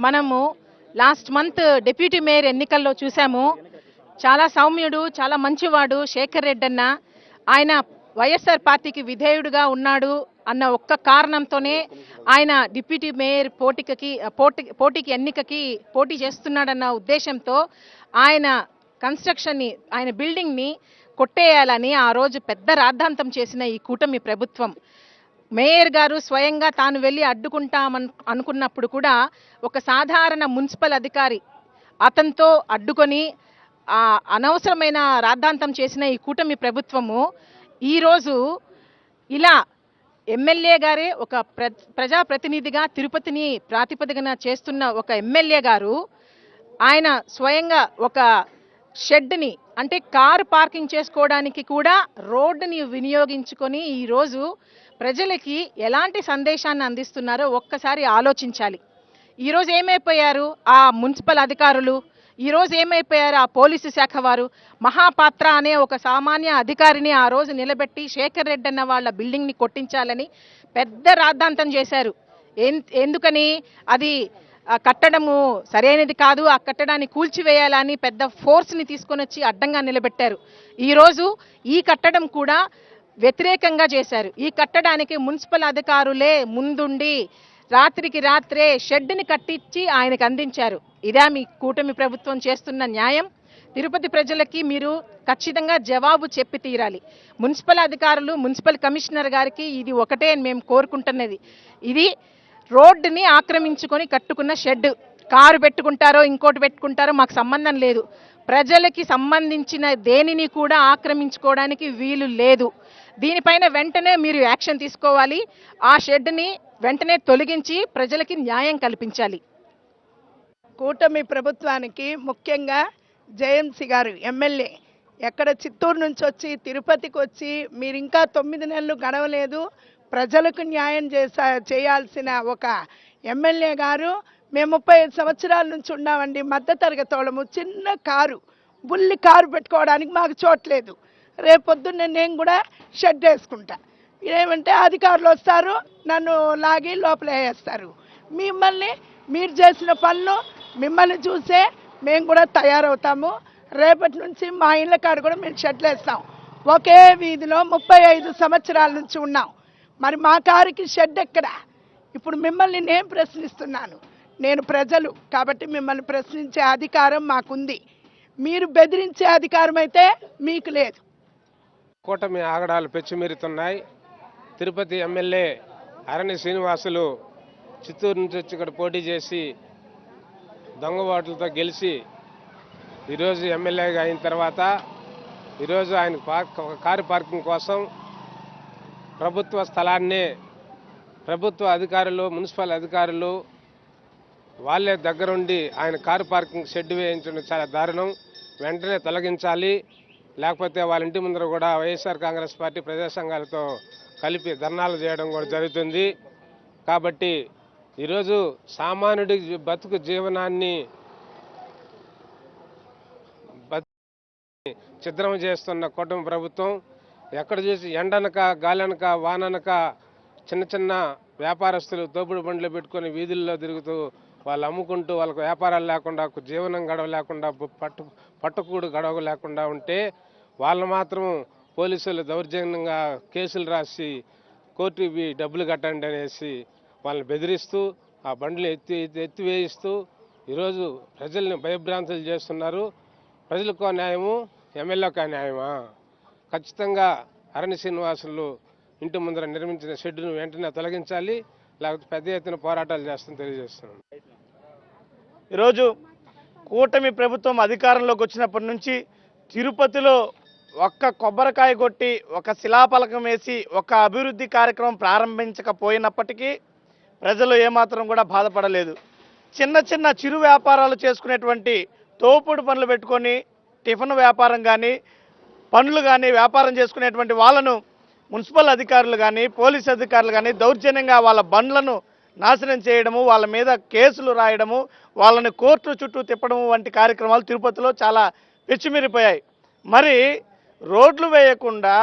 మనము last month deputy mayor ఎన్నికల్లో చూసాము. చాలా సౌమ్యుడు, చాలా మంచివాడు శేఖర్ రెడ్డి అన్న. ఆయన వైఎస్ఆర్ పార్టీకి విధేయుడుగా ఉన్నాడు అన్న ఒక్క కారణంతోనే ఆయన డిప్యూటీ మేయర్ పోటీకి ఎన్నికకి పోటీ చేస్తున్నాడన్న ఉద్దేశంతో ఆయన కన్స్ట్రక్షన్ని, ఆయన బిల్డింగ్ని కొట్టేయాలని ఆ రోజు పెద్ద రాద్ధాంతం చేసిన ఈ కూటమి ప్రభుత్వం. మేయర్ గారు స్వయంగా తాను వెళ్ళి అనుకున్నప్పుడు కూడా ఒక సాధారణ మున్సిపల్ అధికారి అతనితో అడ్డుకొని అనవసరమైన రాద్ధాంతం చేసిన ఈ కూటమి ప్రభుత్వము ఈరోజు ఇలా ఎమ్మెల్యే గారే ఒక ప్రజాప్రతినిధిగా తిరుపతిని ప్రాతిపదికన చేస్తున్న ఒక ఎమ్మెల్యే గారు ఆయన స్వయంగా ఒక షెడ్ని, అంటే కారు పార్కింగ్ చేసుకోవడానికి కూడా రోడ్డుని వినియోగించుకొని ఈరోజు ప్రజలకి ఎలాంటి సందేశాన్ని అందిస్తున్నారో ఒక్కసారి ఆలోచించాలి. ఈరోజు ఏమైపోయారు ఆ మున్సిపల్ అధికారులు, ఈరోజు ఏమైపోయారు ఆ పోలీసు శాఖ వారు? మహాపాత్ర అనే ఒక సామాన్య అధికారిని ఆ రోజు నిలబెట్టి శేఖర్ రెడ్డి అన్న వాళ్ళ బిల్డింగ్ని కొట్టించాలని పెద్ద రాద్ధాంతం చేశారు. ఎందుకని? అది కట్టడము సరైనది కాదు, ఆ కట్టడాన్ని కూల్చివేయాలని పెద్ద ఫోర్స్ని తీసుకొని వచ్చి అడ్డంగా నిలబెట్టారు. ఈరోజు ఈ కట్టడం కూడా వ్యతిరేకంగా చేశారు. ఈ కట్టడానికి మున్సిపల్ అధికారులే ముందుండి రాత్రికి రాత్రే షెడ్ని కట్టించి ఆయనకు అందించారు. ఇదా మీ కూటమి ప్రభుత్వం చేస్తున్న న్యాయం? తిరుపతి ప్రజలకి మీరు ఖచ్చితంగా జవాబు చెప్పి తీరాలి. మున్సిపల్ అధికారులు, మున్సిపల్ కమిషనర్ గారికి ఇది ఒకటే మేము కోరుకుంటున్నది. ఇది రోడ్డుని ఆక్రమించుకొని కట్టుకున్న షెడ్. కారు పెట్టుకుంటారో ఇంకోటి పెట్టుకుంటారో మాకు సంబంధం లేదు. ప్రజలకి సంబంధించిన దేనిని కూడా ఆక్రమించుకోవడానికి వీలు లేదు. దీనిపైన వెంటనే మీరు యాక్షన్ తీసుకోవాలి. ఆ షెడ్ని వెంటనే తొలగించి ప్రజలకి న్యాయం కల్పించాలి. కూటమి ప్రభుత్వానికి ముఖ్యంగా జేఎంసీ గారు ఎమ్మెల్యే ఎక్కడ చిత్తూరు నుంచి వచ్చి తిరుపతికి వచ్చి మీరు ఇంకా 9 నెలలు గడవలేదు, ప్రజలకు న్యాయం చేయాల్సిన ఒక ఎమ్మెల్యే గారు, మేము 35 సంవత్సరాల నుంచి ఉన్నామండి, మధ్యతరగతి వాళ్ళము, చిన్న కారు, బుల్లి కారు పెట్టుకోవడానికి మాకు చోట్లేదు, రేపొద్దున్న నేను కూడా షెడ్ వేసుకుంటా, ఏమంటే అధికారులు వస్తారు నన్ను లాగి లోపల వేస్తారు. మిమ్మల్ని, మీరు చేసిన పనులు మిమ్మల్ని చూసే మేము కూడా తయారవుతాము. రేపటి నుంచి మా ఇళ్ళ కాడ కూడా మేము షెడ్లు వేస్తాం. ఒకే వీధిలో 35 సంవత్సరాల నుంచి ఉన్నాం. మరి మా కారుకి షెడ్ ఎక్కడ? ఇప్పుడు మిమ్మల్ని నేను ప్రశ్నిస్తున్నాను. నేను ప్రజలు కాబట్టి మిమ్మల్ని ప్రశ్నించే అధికారం మాకుంది. మీరు బెదిరించే అధికారం అయితే మీకు లేదు. కూటమి ఆగడాలు పెచ్చుమీరుతున్నాయి. తిరుపతి ఎమ్మెల్యే అరణ్య శ్రీనివాసులు చిత్తూరు నుంచి వచ్చి ఇక్కడ పోటీ చేసి దొంగ ఓట్లతో గెలిచి ఈరోజు ఎమ్మెల్యేగా అయిన తర్వాత ఈరోజు ఆయన కారు పార్కింగ్ కోసం ప్రభుత్వ స్థలాన్ని ప్రభుత్వ అధికారులు, మున్సిపల్ అధికారులు వాళ్ళే దగ్గరుండి ఆయన కారు పార్కింగ్ షెడ్ వేయించడం చాలా దారుణం. వెంటనే తొలగించాలి. లేకపోతే వాళ్ళ ఇంటి ముందర కూడా వైఎస్ఆర్ కాంగ్రెస్ పార్టీ ప్రజా సంఘాలతో కలిపి ధర్నాలు చేయడం కూడా జరుగుతుంది. కాబట్టి ఈరోజు సామాన్యుడి బతుకు జీవనాన్ని ఛిద్రం చేస్తున్న కూటమి ప్రభుత్వం ఎక్కడ చూసి ఎండనక, గాలనక, వాననక చిన్న చిన్న వ్యాపారస్తులు తోపుడు బండ్లు పెట్టుకొని వీధుల్లో తిరుగుతూ వాళ్ళు అమ్ముకుంటూ వాళ్ళకు వ్యాపారాలు లేకుండా, జీవనం గడవ లేకుండా, పట్టుకూడు గడవ లేకుండా ఉంటే వాళ్ళు మాత్రం పోలీసులు దౌర్జన్యంగా కేసులు రాసి కోర్టుకి డబ్బులు కట్టండి అనేసి వాళ్ళని బెదిరిస్తూ ఆ బండ్లు ఎత్తివేయిస్తూ ఈరోజు ప్రజల్ని భయభ్రాంతులు చేస్తున్నారు. ప్రజలకు న్యాయము, ఎమ్మెల్యేకు న్యాయమా? ఖచ్చితంగా అరణ్య శ్రీనివాసులు ఇంటి ముందర నిర్మించిన షెడ్డును వెంటనే తొలగించాలి, లేకపోతే పెద్ద ఎత్తున పోరాటాలు చేస్తామని తెలియజేస్తున్నాను. ఈరోజు కూటమి ప్రభుత్వం అధికారంలోకి వచ్చినప్పటి నుంచి తిరుపతిలో ఒక్క కొబ్బరికాయ కొట్టి, ఒక శిలాఫలకం వేసి, ఒక అభివృద్ధి కార్యక్రమం ప్రారంభించకపోయినప్పటికీ ప్రజలు ఏమాత్రం కూడా బాధపడలేదు. చిన్న చిన్న చిరు వ్యాపారాలు చేసుకునేటువంటి తోపుడు పనులు పెట్టుకొని టిఫిన్ వ్యాపారం కానీ, పనులు కానీ వ్యాపారం చేసుకునేటువంటి వాళ్ళను మున్సిపల్ అధికారులు కానీ, పోలీస్ అధికారులు కానీ దౌర్జన్యంగా వాళ్ళ బండ్లను నాశనం చేయడము, వాళ్ళ మీద కేసులు రాయడము, వాళ్ళని కోర్టు చుట్టూ తిప్పడము వంటి కార్యక్రమాలు తిరుపతిలో చాలా పెచ్చుమీరిపోయాయి. మరి రోడ్లు వేయకుండా,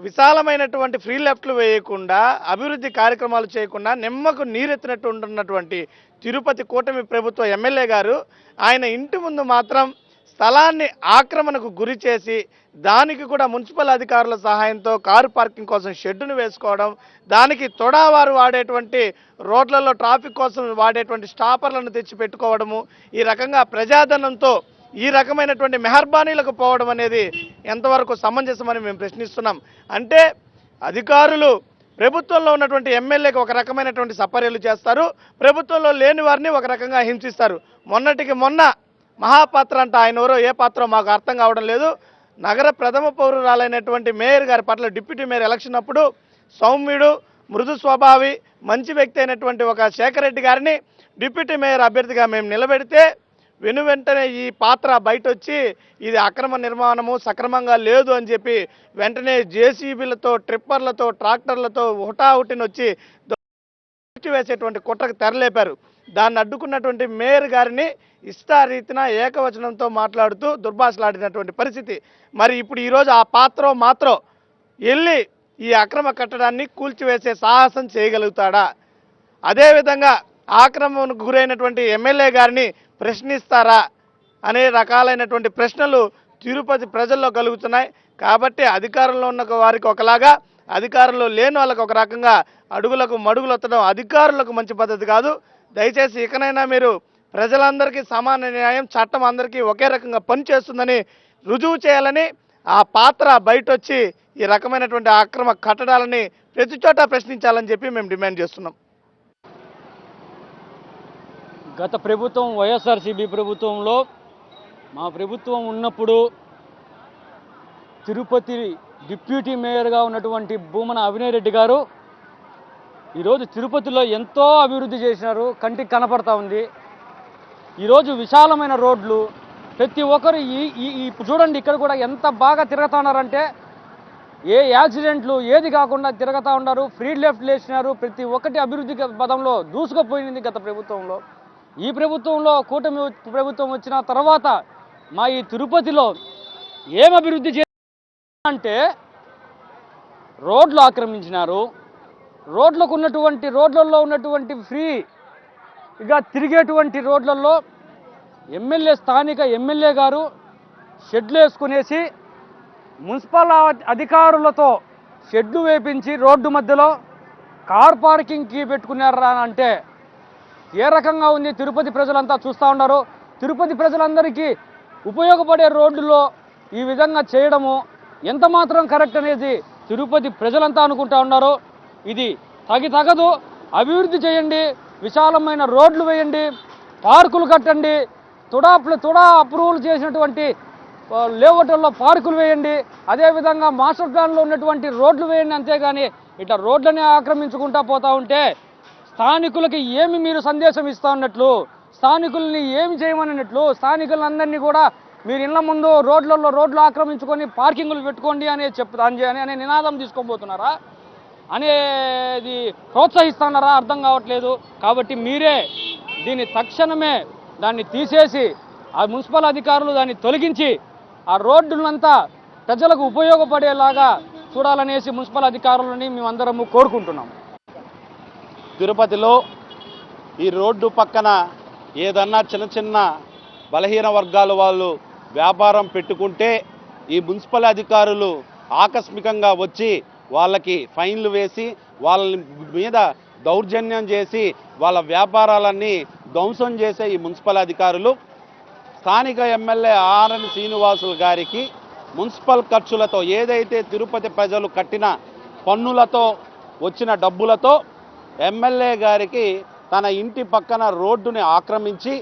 విశాలమైనటువంటి ఫ్రీ లెఫ్ట్లు వేయకుండా, అభివృద్ధి కార్యక్రమాలు చేయకుండా నిమ్మకు నీరెత్తినట్టు ఉంటున్నటువంటి తిరుపతి కూటమి ప్రభుత్వ ఎమ్మెల్యే గారు ఆయన ఇంటి ముందు మాత్రం స్థలాన్ని ఆక్రమణకు గురి చేసి దానికి కూడా మున్సిపల్ అధికారుల సహాయంతో కారు పార్కింగ్ కోసం షెడ్డును వేసుకోవడం, దానికి తొడావారు వాడేటువంటి రోడ్లలో ట్రాఫిక్ కోసం వాడేటువంటి స్టాపర్లను తెచ్చి పెట్టుకోవడము, ఈ రకంగా ప్రజాధనంతో ఈ రకమైనటువంటి మెహర్బానీలకు పోవడం అనేది ఎంతవరకు సమంజసమని మేము ప్రశ్నిస్తున్నాం. అంటే అధికారులు ప్రభుత్వంలో ఉన్నటువంటి ఎమ్మెల్యేకి ఒక రకమైనటువంటి సపర్యలు చేస్తారు, ప్రభుత్వంలో లేని వారిని ఒక రకంగా హింసిస్తారు. మొన్నటికి మొన్న మహాపాత్ర అంట, ఆయన ఎవరో ఏ పాత్రో మాకు అర్థం కావడం లేదు, నగర ప్రథమ పౌరురాలైనటువంటి మేయర్ గారి పట్ల డిప్యూటీ మేయర్ ఎలక్షన్ అప్పుడు సౌమ్యుడు, మృదు స్వభావి, మంచి వ్యక్తి అయినటువంటి ఒక శేఖర్ రెడ్డి గారిని డిప్యూటీ మేయర్ అభ్యర్థిగా మేము నిలబెడితే వెంటనే ఈ పాత్ర బయట వచ్చి ఇది అక్రమ నిర్మాణము సక్రమంగా లేదు అని చెప్పి వెంటనే జేసీబీలతో, ట్రిప్పర్లతో, ట్రాక్టర్లతో హుటాహుటిని వచ్చి వేసేటువంటి కుట్రకు తెరలేపారు. దాన్ని అడ్డుకున్నటువంటి మేయర్ గారిని ఇష్టారీతిన ఏకవచనంతో మాట్లాడుతూ దుర్భాషలాడినటువంటి పరిస్థితి. మరి ఇప్పుడు ఈరోజు ఆ పాత్ర మాత్రం వెళ్ళి ఈ అక్రమ కట్టడాన్ని కూల్చివేసే సాహసం చేయగలుగుతాడా? అదేవిధంగా ఆక్రమణకు గురైనటువంటి ఎమ్మెల్యే గారిని ప్రశ్నిస్తారా అనే రకాలైనటువంటి ప్రశ్నలు తిరుపతి ప్రజల్లో కలుగుతున్నాయి. కాబట్టి అధికారంలో ఉన్న వారికి ఒకలాగా, అధికారంలో లేని వాళ్ళకి ఒక రకంగా అడుగులకు మడుగులు ఎత్తడం అధికారులకు మంచి పద్ధతి కాదు. దయచేసి ఇకనైనా మీరు ప్రజలందరికీ సమాన న్యాయం, చట్టం అందరికీ ఒకే రకంగా పనిచేస్తుందని రుజువు చేయాలని, ఆ పాత్ర బయట వచ్చి ఈ రకమైనటువంటి అక్రమ కట్టడాలని ప్రతి చోట ప్రశ్నించాలని చెప్పి మేము డిమాండ్ చేస్తున్నాం. గత ప్రభుత్వం వైఎస్ఆర్సీపీ ప్రభుత్వంలో మా ప్రభుత్వం ఉన్నప్పుడు తిరుపతి డిప్యూటీ మేయర్గా ఉన్నటువంటి భూమన అవినయ్ రెడ్డి గారు ఈరోజు తిరుపతిలో ఎంతో అభివృద్ధి చేసినారు, కంటికి కనపడతా ఉంది. ఈరోజు విశాలమైన రోడ్లు, ప్రతి ఒక్కరు ఇప్పుడు చూడండి ఇక్కడ కూడా ఎంత బాగా తిరుగుతూ ఉన్నారంటే ఏ యాక్సిడెంట్లు ఏది కాకుండా తిరుగుతూ ఉన్నారు, ఫ్రీ లెఫ్ట్లు వేసినారు, ప్రతి ఒక్కటి అభివృద్ధి పదంలో దూసుకుపోయింది గత ప్రభుత్వంలో. ఈ ప్రభుత్వంలో కూటమి ప్రభుత్వం వచ్చిన తర్వాత మా ఈ తిరుపతిలో ఏం అభివృద్ధి అంటే రోడ్లు ఆక్రమించినారు, రోడ్లలో ఉన్నటువంటి ఫ్రీగా తిరిగేటువంటి రోడ్లలో స్థానిక ఎమ్మెల్యే గారు షెడ్లు వేసుకునేసి మున్సిపల్ అధికారులతో షెడ్లు వేపించి రోడ్డు మధ్యలో కార్ పార్కింగ్కి పెట్టుకున్నారా అంటే ఏ రకంగా ఉంది? తిరుపతి ప్రజలంతా చూస్తూ ఉన్నారు. తిరుపతి ప్రజలందరికీ ఉపయోగపడే రోడ్డులో ఈ విధంగా చేయడము ఎంత మాత్రం కరెక్ట్ అనేది తిరుపతి ప్రజలంతా అనుకుంటా ఉన్నారు. ఇది తగదు. అభివృద్ధి చేయండి, విశాలమైన రోడ్లు వేయండి, పార్కులు కట్టండి, తుడా అప్రూవల్ చేసినటువంటి లేఅవుట్లలో పార్కులు వేయండి, అదేవిధంగా మాస్టర్ ప్లాన్లో ఉన్నటువంటి రోడ్లు వేయండి. అంతేగాని ఇట్లా రోడ్లని ఆక్రమించుకుంటా పోతూ ఉంటే స్థానికులకి ఏమి మీరు సందేశం ఇస్తా ఉన్నట్లు, స్థానికుల్ని ఏమి చేయమన్నట్లు, స్థానికులందరినీ కూడా మీరు ఇళ్ల ముందు రోడ్లు ఆక్రమించుకొని పార్కింగులు పెట్టుకోండి అనే నినాదం తీసుకోబోతున్నారా, అనేది ప్రోత్సహిస్తున్నారా అర్థం కావట్లేదు. కాబట్టి మీరే దీన్ని తక్షణమే దాన్ని తీసేసి ఆ మున్సిపల్ అధికారులు దాన్ని తొలగించి ఆ రోడ్డులంతా ప్రజలకు ఉపయోగపడేలాగా చూడాలనేసి మున్సిపల్ అధికారులని మేమందరము కోరుకుంటున్నాం. తిరుపతిలో ఈ రోడ్డు పక్కన ఏదన్నా చిన్న బలహీన వర్గాల వాళ్ళు వ్యాపారం పెట్టుకుంటే ఈ మున్సిపల్ అధికారులు ఆకస్మికంగా వచ్చి వాళ్ళకి ఫైన్లు వేసి వాళ్ళ మీద దౌర్జన్యం చేసి వాళ్ళ వ్యాపారాలన్నీ ధ్వంసం చేసే ఈ మున్సిపల్ అధికారులు స్థానిక ఎమ్మెల్యే ఆర్ఎన్ శ్రీనివాసులు గారికి మున్సిపల్ ఖర్చులతో ఏదైతే తిరుపతి ప్రజలు కట్టిన పన్నులతో వచ్చిన డబ్బులతో ఎమ్మెల్యే గారికి తన ఇంటి పక్కన రోడ్డుని ఆక్రమించి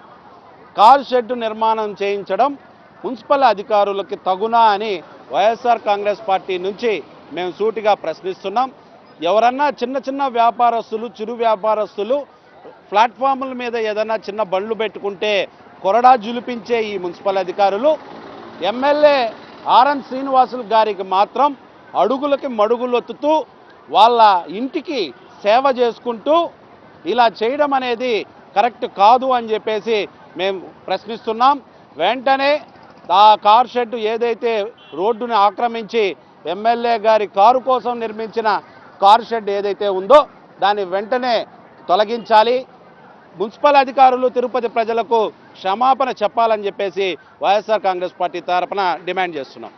కారు షెడ్డు నిర్మాణం చేయించడం మున్సిపల్ అధికారులకి తగునా అని వైఎస్ఆర్ కాంగ్రెస్ పార్టీ నుంచి మేము సూటిగా ప్రశ్నిస్తున్నాం. ఎవరన్నా చిన్న వ్యాపారస్తులు, చిరు వ్యాపారస్తులు ప్లాట్ఫామ్ల మీద ఏదైనా చిన్న బండ్లు పెట్టుకుంటే కొరడా జులిపించే ఈ మున్సిపల్ అధికారులు ఎమ్మెల్యే ఆర్ఎన్ శ్రీనివాసులు గారికి మాత్రం అడుగులకి మడుగులొత్తుతూ వాళ్ళ ఇంటికి సేవ చేసుకుంటూ ఇలా చేయడం అనేది కరెక్ట్ కాదు అని చెప్పేసి మేము ప్రశ్నిస్తున్నాం. వెంటనే ఆ కార్ షెడ్ ఏదైతే రోడ్డుని ఆక్రమించి ఎమ్మెల్యే గారి కారు కోసం నిర్మించిన కార్ షెడ్ ఏదైతే ఉందో దాన్ని వెంటనే తొలగించాలి. మున్సిపల్ అధికారులు తిరుపతి ప్రజలకు క్షమాపణ చెప్పాలని చెప్పేసి వైఎస్ఆర్ కాంగ్రెస్ పార్టీ తరఫున డిమాండ్ చేస్తున్నాం.